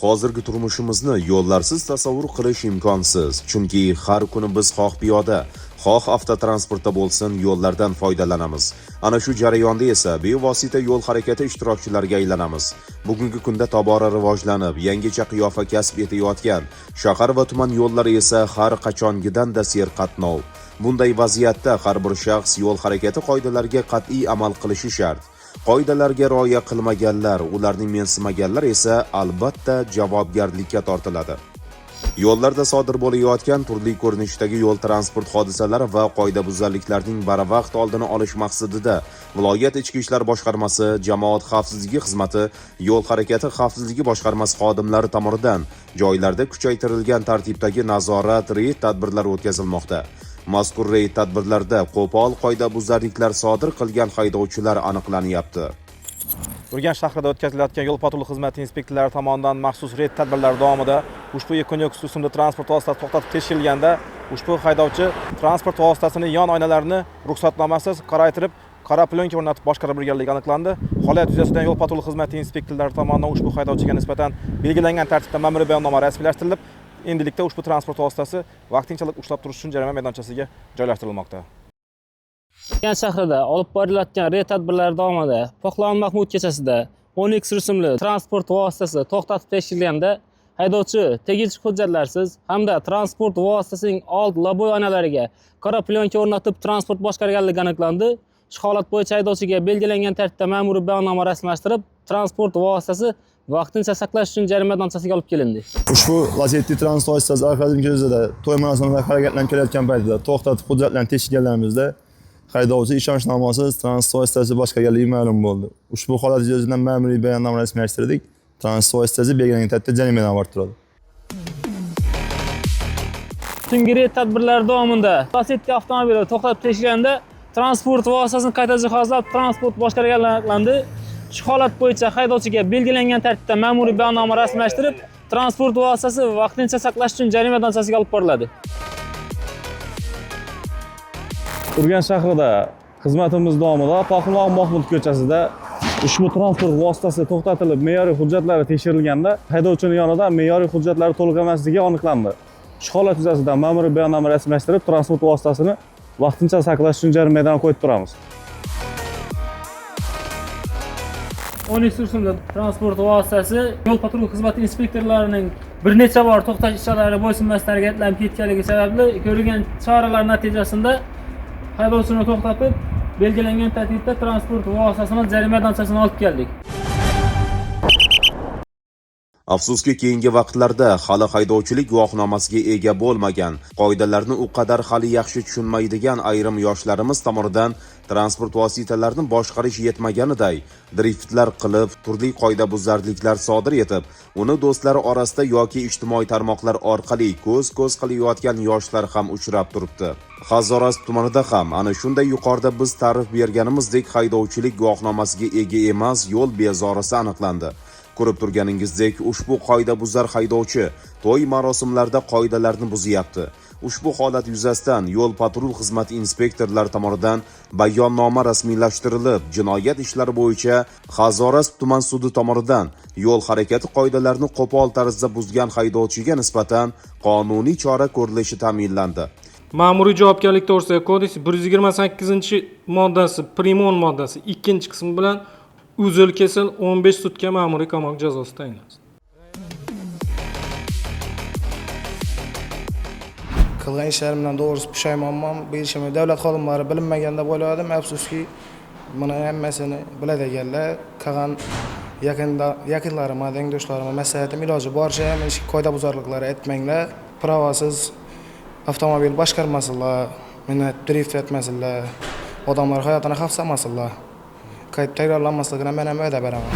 Hozirgi turmushimizni yo'llarsiz tasavvur qilish imkonsiz, chunki har kuni biz xoh piyoda, xoh avtotransportda bo'lsin yo'llardan foydalanamiz. Ana shu jarayonda esa bevosita yo'l harakati ishtirokchilariga aylanamiz. Bugungi kunda tobora rivojlanib, yangicha qiyofa kasb etayotgan shahar va tuman yo'llari esa har qachongidanda serqatnov. Bunday vaziyatda har bir shaxs yo'l harakati qoidalariga qat'iy amal qilishi shart. Qoidalarga rioya qilmaganlar, ularni mensimaganlar esa albatta javobgarlikka tortiladi. Yo'llarda sodir bo'layotgan turli ko'rinishdagi yo'l transport hodisalari va qoidabuzarliklarning baravaqt oldini olish maqsadida viloyat Ichki ishlar boshqarmasi, jamoat xavfsizligi xizmati, yo'l harakati xavfsizligi boshqarmasi xodimlari tomonidan joylarda kuchaytirilgan tartibdagi nazorat, reyd tadbirlari o'tkazilmoqda. Mazkur reyd tadbirlarda qo'pol qoidabuzarliklar sodir qilgan haydovchilar aniqlanyapti. Urganch shahrida o'tkazilayotgan yo'l patrul xizmati inspektorlari tomonidan maxsus reyd tadbirlari davomida ushbu Ekonyox rusumli transport vositasi to'xtatib tekshirilganda ushbu haydovchi transport vositasini yon oynalarini ruxsatnomasiz qoraytirib, qora plyonka o'rnatib boshqarib yurganligi aniqlandi. Holat yuzasidan yo'l patrul xizmati inspektorlari tomonidan ushbu haydovchiga nisbatan belgilangan tartibda ma'muriy bayonnoma rasmiylashtirilib, endilikda ushbu transport vositasi vaqtinchalik ushlab turish uchun jarima maydonchasiga joylashtirilmoqda. Urganch shahrida olib borilayotgan reyd tadbirlari davomida Poxlon Mahmud ko'chasida 10X rusumli transport vositasi to'xtatib tekshirilganda haydovchi tegishli hujjatlarsiz hamda transport vositasining old loboy oynalariga qora plyonka o'rnatib transport boshqarganligi aniqlandi. Shu holat bo'yicha haydovchiga belgilangan tartibda ma'muriy bayonnoma rasmiylashtirib, transport vositasi vaqtincha saqlash uchun jarima maydonchasiga olib kelindi. Ushbu vaziyatli transport vositasi Arkadim ko'chasida to'y marosimida harakatlanib kelayotgan paytida to'xtatib hujjatlarni tekshirganlarimizda haydovchi ishonchnomasiz transport vositasi boshqarganligi ma'lum bo'ldi. Ushbu holat yuzasidan ma'muriy bayonnoma rasmiylashtirdik. Transport vositasi belgilangan tartibda jarimadan orttirildi. Tungi reyd tadbirlari davomida Lacetti avtomobili to'xtatib tekshirganda transport vositasini qayta jihozlab transport boshqarganligi aniqlandi. Shu holat bo'yicha haydovchiga belgilangan tartibda ma'muriy bayonnoma rasmiylashtirib, transport vositasi vaqtincha saqlash uchun jarima maydonchasiga olib boriladi. Urganch shahrida xizmatimiz davomida Poxlon Mahmud ko'chasida ushbu transport vositasi to'xtatilib, me'yoriy hujjatlari tekshirilganda haydovchining yonida me'yoriy hujjatlari to'liq emasligi aniqlandi. Shu holat yuzasidan ma'muriy bayonnoma rasmiylashtirib, transport vositasini vaqtincha saqlash uchun jarima maydoniga qo'yib turamiz. 10X rusumli transport vositasi yo'l patrul xizmati inspektorlarining bir necha bor to'xtash ishlari bo'ysunmasdan harakatlanib ketganligi sababli ko'rilgan choralar natijasida haydovchini to'xtatib, belgilangan tartibda transport vositasini jarima maydonchasiga olib keldik. Afsuski, keyingi vaqtlarda hali haydovchilik guvohnomasiga ega bo'lmagan, qoidalarni u qadar hali yaxshi tushunmaydigan ayrim yoshlarimiz tomonidan transport vositalarini boshqarish yetmaganiday driftlar qilib, turli qoidabuzarliklar sodir etib, uni do'stlari orasida yoki ijtimoiy tarmoqlar orqali ko'z-ko'z qilayotgan yoshlar ham uchrab turibdi. Hazorast tumanida ham ana shunday yuqorida biz ta'rif berganimizdek haydovchilik guvohnomasiga ega emas yo'l bezorisi aniqlandi. Ko'rib turganingizdek, ushbu qoidabuzar haydovchi to'y marosimlarda qoidalarni buzyapti. Ushbu holat yuzasidan yo'l patrul xizmati inspektorlari tomonidan bayonnoma rasmiylashtirilib, jinoyat ishlari bo'yicha Hazorast tuman sudi tomonidan yo'l harakati qoidalarini qo'pol tarzda buzgan haydovchiga nisbatan qonuniy chora ko'rilishi ta'minlandi. Ma'muriy javobgarlik to'g'risidagi kodeks 128-moddasi, primon moddasi 2-qismi bilan uzil kesil 15 sutka ma'muriy qamoq jazosi tayinlandi. Qilgan ishlarimdan doğrusu pushaymonman. Bu ishimni davlat xodimlari bilinmaganda bo'ladim. Afsuski, buni hammasini biladi ekanlar. Qilgan yaqinlarim, tengdoshlarim maslahatim iloji boricha ish qoidabuzarliklar etmanglar. Pravosiz avtomobil boshqarmasinlar, meni drift etmasinlar. Odamlar hayotini xavf solmasinlar. Qayta takrorlanmasligini men ham va'da beraman.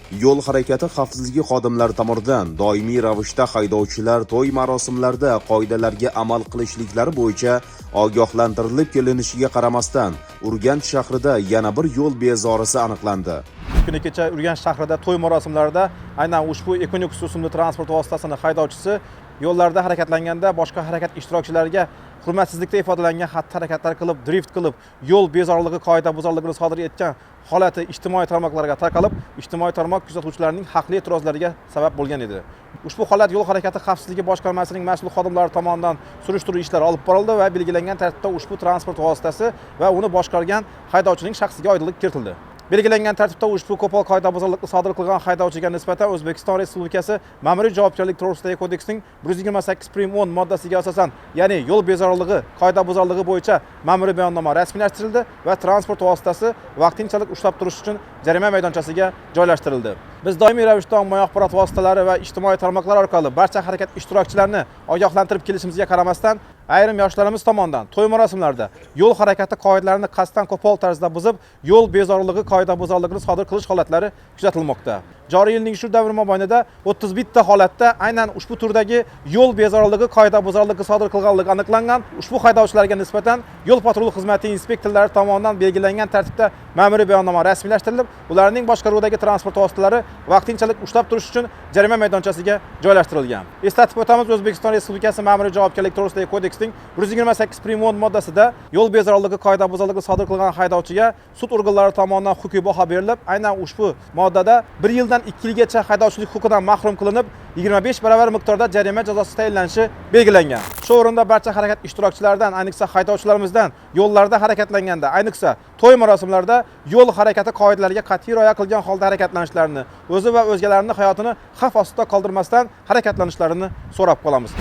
Yo'l harakati xavfsizligi xodimlari tomonidan doimiy ravishda haydovchilar to'y marosimlarida qoidalarga amal qilishliklari bo'yicha ogohlantirilib kelinishiga qaramasdan, Urganch shahrida yana bir yo'l bezorisi aniqlandi. Kuni kecha Urganch shahrida to'y marosimlarida aynan ushbu Equinox rusumli transport vositasini haydovchisi yo'llarda harakatlanganda boshqa harakat ishtirokchilariga hurmatsizlikda ifodalangan xatti-harakatlar qilib, drift qilib, yo'l bezorligi, qoidabuzarligini sodir etgan holati ijtimoiy tarmoqlarga tarqalib, ijtimoiy tarmoq kuzatuvchilarining haqli e'tirozlariga sabab bo'lgan edi. Ushbu holat yo'l harakati xavfsizligi boshqarmasining mas'ul xodimlari tomonidan surishtiruv ishlari olib borildi va belgilangan tartibda ushbu transport vositasi va uni boshqargan haydovchining shaxsiga oydinlik kiritildi. Belgilangan tartibda ushbu qo'pol qoidabuzarlikni sodir qilgan haydovchiga nisbatan O'zbekiston Respublikasi Ma'muriy javobgarlik to'g'risidagi kodeksning 128.10 moddasiga asosan, ya'ni yo'l bezorligi, qoidabuzarligi bo'yicha ma'muriy bayonnoma rasmiylashtirildi va transport vositasi vaqtinchalik ushlab turish uchun jarima maydonchasiga joylashtirildi. Biz doimiy ravishda ommaviy axborot vositalari va ijtimoiy tarmoqlar orqali barcha harakat ishtirokchilarini ogohlantirib kelishimizga qaramasdan, ayrim yoshlarimiz tomonidan to'y marosimlarida yo'l harakati qoidalarini qasddan qo'pol tarzda buzib, yo'l bezorligi, qoidabuzarligini sodir qilish holatlari kuzatilmoqda. Joriy yilning shu davr mobaynida 31 ta holatda aynan ushbu turdagi yo'l bezorligi, qoidabuzarligi sodir qilganligi aniqlangan. Ushbu haydovchilarga nisbatan yo'l patrul xizmati inspektorlari tomonidan belgilangan tartibda ma'muriy bayonnoma rasmiylashtirilib, ularning boshqaruvidagi transport vositalari vaqtinchalik ushlab turish uchun jarima maydonchasiga joylashtirilgan. Eslatib o'tamiz, O'zbekiston Respublikasi Ma'muriy javobgarlik to'g'risidagi kodeksning 128.10 moddasida yo'l bezorligi, qoidabuzarligi sodir qilgan haydovchiga sud organlari tomonidan huquqiy baho berilib, aynan ushbu moddada 1 yildan 2 yilgacha haydovchilik huquqidan mahrum qilinib, 25 baravar miqdorda jarima jazosi tayinlanishi belgilangan. Shu o'rinda barcha harakat ishtirokchilaridan, ayniqsa haydovchilarimizdan yo'llarda harakatlanganda, ayniqsa to'y marosimlarida yo'l harakati qoidalariga qat'iy rioya qilgan holda harakatlanishlarini, o'zi va o'zgalarning hayotini xavf ostida qoldirmasdan harakatlanishlarini so'rab qolamiz.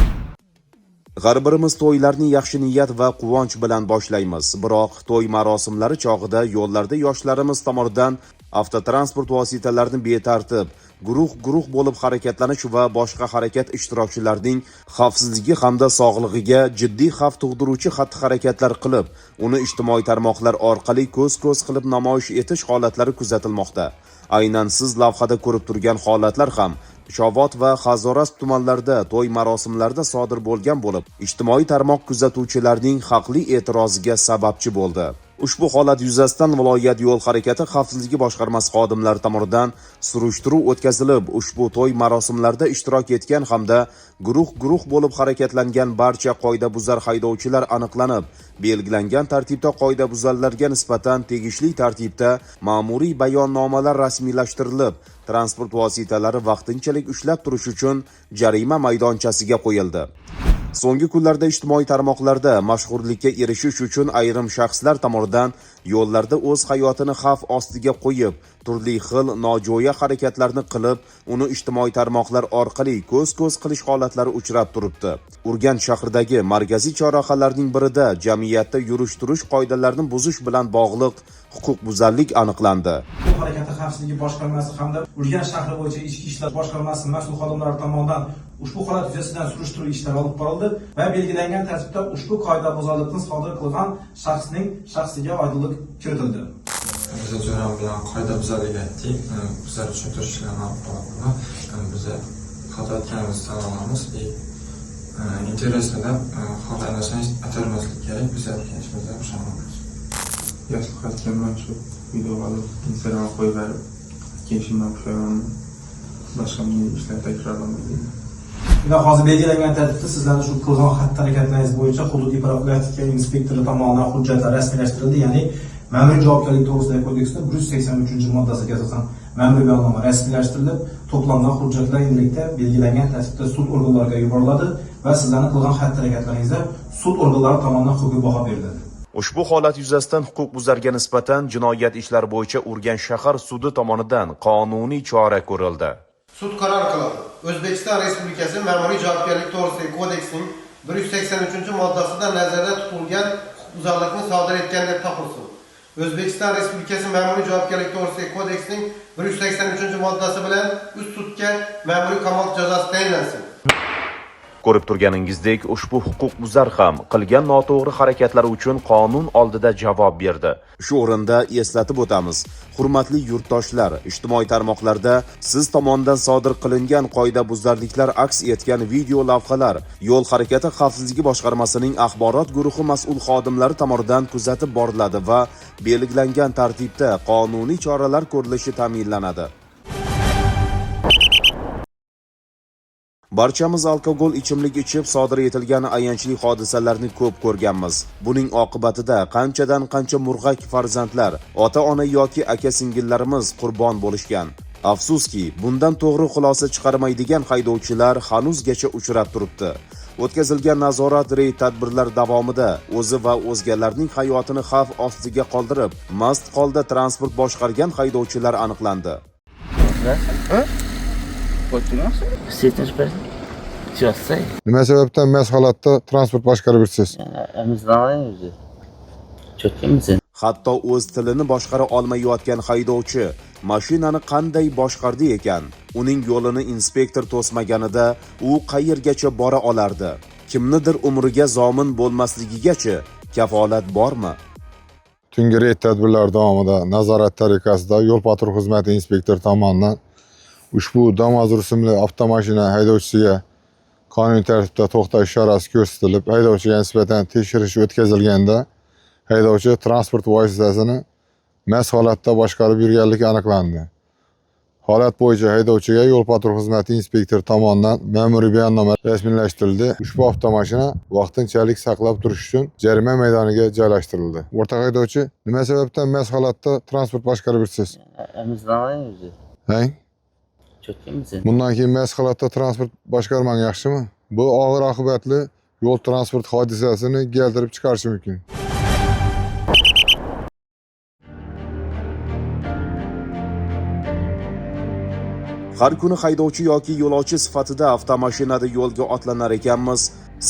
Har birimiz to'ylarni yaxshi niyat va quvonch bilan boshlaymiz. Biroq to'y marosimlari chog'ida yo'llarda yoshlarimiz tomonidan avtotransport vositalarini betartib, guruh bo'lib harakatlanish va boshqa harakat ishtirokchilarining xavfsizligi hamda sog'lig'iga jiddiy xavf tug'diruvchi xatti-harakatlar qilib, uni ijtimoiy tarmoqlar orqali ko'z-ko'z qilib namoyish etish holatlari kuzatilmoqda. Aynan siz lavhada ko'rib turgan holatlar ham Shovot va Hazoras tumanlarida to'y marosimlarida sodir bo'lgan bo'lib, ijtimoiy tarmoq kuzatuvchilarining haqli e'tiroziga sababchi bo'ldi. Ushbu holat yuzasidan viloyat yo'l harakati xavfsizligi boshqarmasi xodimlari tomonidan surishtiruv o'tkazilib, ushbu to'y marosimlarida ishtirok etgan hamda guruh bo'lib harakatlangan barcha qoidabuzar haydovchilar aniqlanib, belgilangan tartibda qoidabuzarlarga nisbatan tegishli tartibda ma'muriy bayonnomalar rasmiylashtirilib, transport vositalari vaqtinchalik ushlab turish uchun jarima maydonchasiga qo'yildi. So'nggi kunlarda ijtimoiy tarmoqlarda mashhurlikka erishish uchun ayrim shaxslar tomonidan yo'llarda o'z hayotini xavf ostiga qo'yib, turli xil nojo'ya harakatlarni qilib, uni ijtimoiy tarmoqlar orqali ko'z-ko'z qilish holatlari uchrab turibdi. Urganch shahridagi markaziy chorrahalarning birida jamiyatda yurish-turish qoidalarini buzish bilan bog'liq huquqbuzarlik aniqlandi. Yo'l harakati xavfsizligi boshqarmasi hamda Urganch shahri bo'yicha ichki ishlar boshqarmasi mas'ul xodimlari tomonidan ushbu holat yuzasidan surishtiruv ishlari olib borildi va belgilangan tartibda ushbu qoidabuzarlikni sodir qilgan shaxsning shaxsiga oydinlik kiritildi. Biz jarayon bilan qoidabuzarlik aytdik. Bizlar tushuntirishlarni olib boramiz. Biz xato etganimizni tan olamiz. Intereslarda xatolansangiz atarmaslik kerak. Biz aytganimizda ishonamiz. Yaxshi qaytganman shu videolarni Instagramga qo'yib berib, keyinchimdan pushaymonman. Boshqa ishlar takrorlanmaydi. Unda hozir belgilangan tartibda sizlarning shu qilgan xatti-harakatlaringiz bo'yicha hududiy profilaktika inspektori tomonidan hujjatlar rasmiylashtirildi, ya'ni Ma'muriy javobgarlik to'g'risidagi kodeksning 183-moddasiga asosan ma'muriy bayonnoma rasmiylashtirilib, to'plangan hujjatlar endilikda belgilangan tartibda sud organlariga yuboriladi va sizlarning qilgan xatti-harakatlaringizga sud organlari tomonidan huquqiy baho beriladi. Ushbu holat yuzasidan huquqbuzarga nisbatan jinoyat ishlari bo'yicha Urganch shahar sudi tomonidan qonuniy chora ko'rildi. Sud qaror qiladi. O'zbekiston Respublikasi Ma'muriy javobgarlik to'g'risidagi kodeksning 183-moddasida nazarda tutilgan huquqbuzarlikni sodir etgan deb topilsin. O'zbekiston Respublikasi Ma'muriy javobgarlik to'g'risidagi kodeksning 183-moddasi bilan üst sudga ma'muriy qamoq jazosi tayinlansin. Ko'rib turganingizdek, ushbu huquqbuzar ham qilgan noto'g'ri harakatlari uchun qonun oldida javob berdi. Shu o'rinda eslatib o'tamiz. Hurmatli yurtdoshlar, ijtimoiy tarmoqlarda siz tomonidan sodir qilingan qoidabuzarliklar aks etgan video lavhalar Yo'l harakati xavfsizligi boshqarmasining axborot guruhi mas'ul xodimlari tomonidan kuzatib boriladi va belgilangan tartibda qonuniy choralar ko'rilishi ta'minlanadi. Barchamiz alkogol ichimlik ichib sodir etilgan ayanchli hodisalarni ko'p ko'rganmiz. Buning oqibatida qanchadan qancha murg'ak farzandlar, ota-ona yoki aka-singillarimiz qurbon bo'lishgan. Afsuski, bundan to'g'ri xulosa chiqarmaydigan haydovchilar hanuzgacha uchrab turibdi. O'tkazilgan nazorat reyd tadbirlar davomida o'zi va o'zgalarning hayotini xavf ostiga qoldirib, mast holda transport boshqargan haydovchilar aniqlandi. Nima sababdan mast holatda transport boshqarib yursiz? Hatto o'z tilini boshqara olmayotgan haydovchi mashinani qanday boshqardi ekan? Uning yo'lini inspektor to'smaganida u qayergacha bora olardi? Kimnidir umriga zomin bo'lmasligigacha kafolat bormi? Tungi reyd tadbirlari davomida nazorat tariqasida yo'l patrul xizmati inspektori tomonidan ushbu Damas rusumli avtomashina haydovchisiga qonuniy tartibda to'xtash ishorasi ko'rsatilib, haydovchiga nisbatan tekshirish o'tkazilganda haydovchi transport vositasini mast holatda boshqarib yurganligi aniqlandi. Holat bo'yicha haydovchiga yo'l patrul xizmati inspektori tomonidan ma'muriy bayonnoma rasmiylashtirildi. Ushbu avtomashina vaqtinchalik saqlab turish uchun jarima maydoniga joylashtirildi. O'rta haydovchi, nima sababdan mast holatda transport boshqarib yursiz? Bundan keyin mast holatda transport boshqarmang yaxshimi? Bu og'ir oqibatli yo'l transport hodisasini keltirib chiqarishi mumkin. Har kuni haydovchi yoki yo'lovchi sifatida avtomashinada yo'lga otlanar ekanmiz,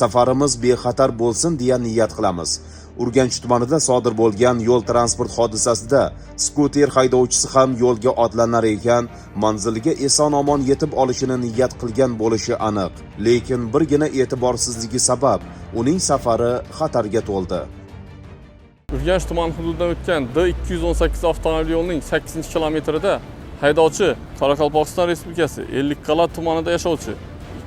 safarimiz bexatar bo'lsin deya niyat qilamiz. Urganch tumanida sodir bo'lgan yo'l transport hodisasida skuter haydovchisi ham yo'lga otlanar ekan, manziliga eson-omon yetib olishini niyat qilgan bo'lishi aniq. Lekin birgina e'tiborsizligi sabab uning safari xatarga to'ldi. Urganch tuman hududidan o'tgan D218 avtomobil yo'lining 8-kilometrida haydovchi Qoraqalpog'iston Respublikasi Ellikqal'a tumanida yashovchi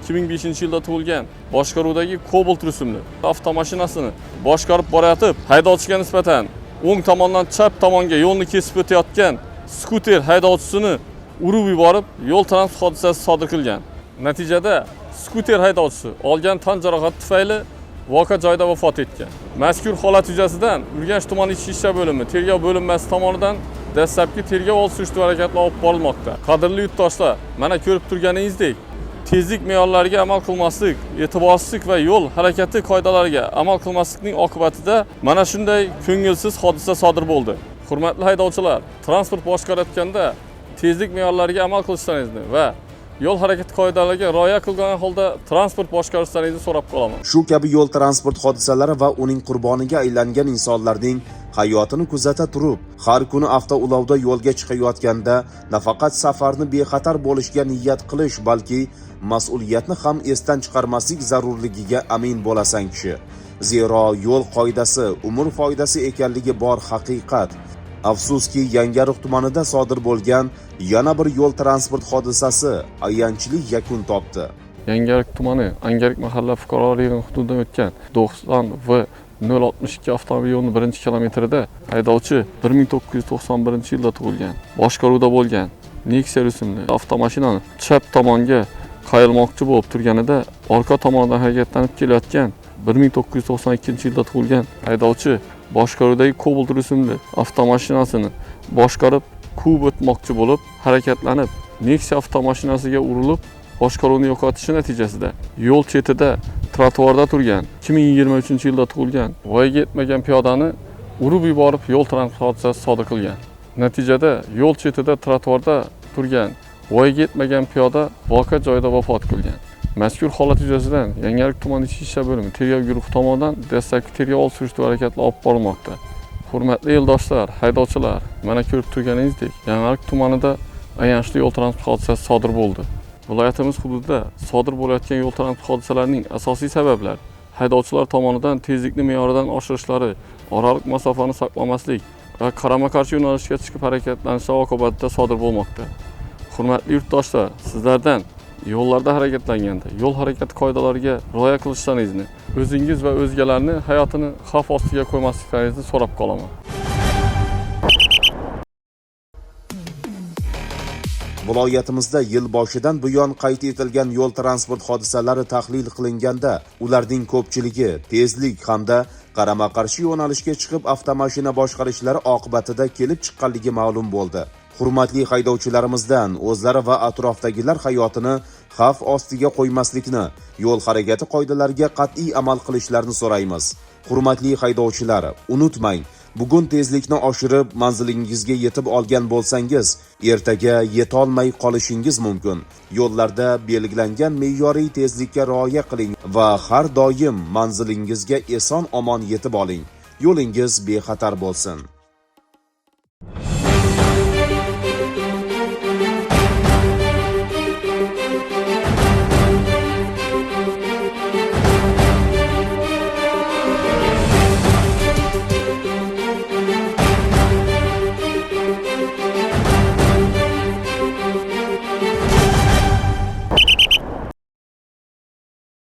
2005-yilda tug'ilgan boshqaruvdagi Cobalt rusumli avtomashinasini boshqarib borayotib, haydovchiga nisbatan o'ng tomondan chap tomonga yo'lni kesib o'tayotgan skuter haydovchisini urib yuborib, yo'l transport hodisasi sodir qilgan. Natijada skuter haydovchisi olgan tan jarohati tufayli voqea joyida vafot etgan. Mazkur holat yuzasidan Urganch tumani ichki ishlar bo'limi tergov bo'linmasi tomonidan dastlabki tergov oldi surishtiruv harakatlari olib borilmoqda. Qadrli yurtdoshlar, mana ko'rib turganingizdek, tezlik me'yorlariga amal qilmaslik, e'tiborsizlik va yo'l harakati qoidalariga amal qilmaslikning oqibatida mana shunday ko'ngilsiz hodisa sodir bo'ldi. Hurmatli haydovchilar, transport boshqarayotganda tezlik me'yorlariga amal qilishlaringizni va yo'l harakati qoidalariga rioya qilgan holda transport boshqarishlaringizni so'rab qolaman. Shu kabi yo'l transport hodisalari va uning qurboniga aylangan insonlarning hayotini kuzata turib, har kuni avtoulovda yo'lga chiqayotganda nafaqat safarni bexatar bo'lishga niyat qilish, balki mas'uliyatni ham esdan chiqarmaslik zarurligiga amin bo'lasan kishi. Zero yo'l qoidasi umr foydasi ekanligi bor haqiqat. Afsuski, Yangiariq tumanida sodir bo'lgan yana bir yo'l transport hodisasi ayanchli yakun topdi. Yangiariq tumani Angarik mahalla fuqarolik hududidan o'tgan 90 va 062 avtomobil yo'lining 1-kilometrida haydovchi 1991-yilda tug'ilgan, boshqaruvda bo'lgan Nexia rusumli avtomashinani chap tomonga qayrilmoqchi bo'lib turganida orqa tomondan harakatlanib kelayotgan 1992-yilda tug'ilgan haydovchi boshqaruvdagi Cobalt rusumli avtomashinasini boshqarib quvib o'tmoqchi bo'lib harakatlanib Nexia avtomashinasiga urilib boshqaruvni yo'qotishi natijasida yo'l chetida trotuarda turgan 2023-yilda tug'ilgan voyaga yetmagan piyodani urib yuborib yo'l transport hodisasi sodir qilgan. Natijada yo'l chetida trotuarda turgan voyaga yetmagan piyoda voqea joyida vafot qilgan. Mazkur holat yuzasidan Yangiariq tumani ichki ishlar bo'limi tergov guruhi tomonidan dastlabki tergov oldi surishtiruv harakatlari olib borilmoqda. Hurmatli yo'ldoshlar, haydovchilar, mana ko'rib turganingizdek, Yangiariq tumanida ayanchli yo'l transport hodisasi sodir bo'ldi. Viloyatimiz hududida sodir bo'layotgan yo'l transport hodisalarining asosiy sabablari haydovchilar tomonidan tezlikni me'yoridan oshirishlari, oraliq masofani saqlamaslik va qarama-qarshi yo'nalishga chiqib harakatlanishlar oqibatida sodir bo'lmoqda. Hurmatli yurtdoshlar, sizlardan yo'llarda harakatlanganda yo'l harakati qoidalariga rioya qilishlaringizni, o'zingiz va o'zgalarni hayotini xavf ostiga qo'ymasliklaringizni so'rab qolaman. Viloyatimizda yil boshidan buyon qayd etilgan yo'l transport hodisalari tahlil qilinganda, ularning ko'pchiligi tezlik hamda qarama-qarshi yo'nalishga chiqib avtomashina boshqarishlari oqibatida kelib chiqqanligi ma'lum bo'ldi. Hurmatli haydovchilarimizdan o'zlari va atrofdagilar hayotini xavf ostiga qo'ymaslikni, yo'l harakati qoidalariga qat'iy amal qilishlarini so'raymiz. Hurmatli haydovchilar, unutmang, bugun tezlikni oshirib manzilingizga yetib olgan bo'lsangiz, ertaga yetolmay qolishingiz mumkin. Yo'llarda belgilangan me'yoriy tezlikka rioya qiling va har doim manzilingizga eson-omon yetib oling. Yo'lingiz bexatar bo'lsin.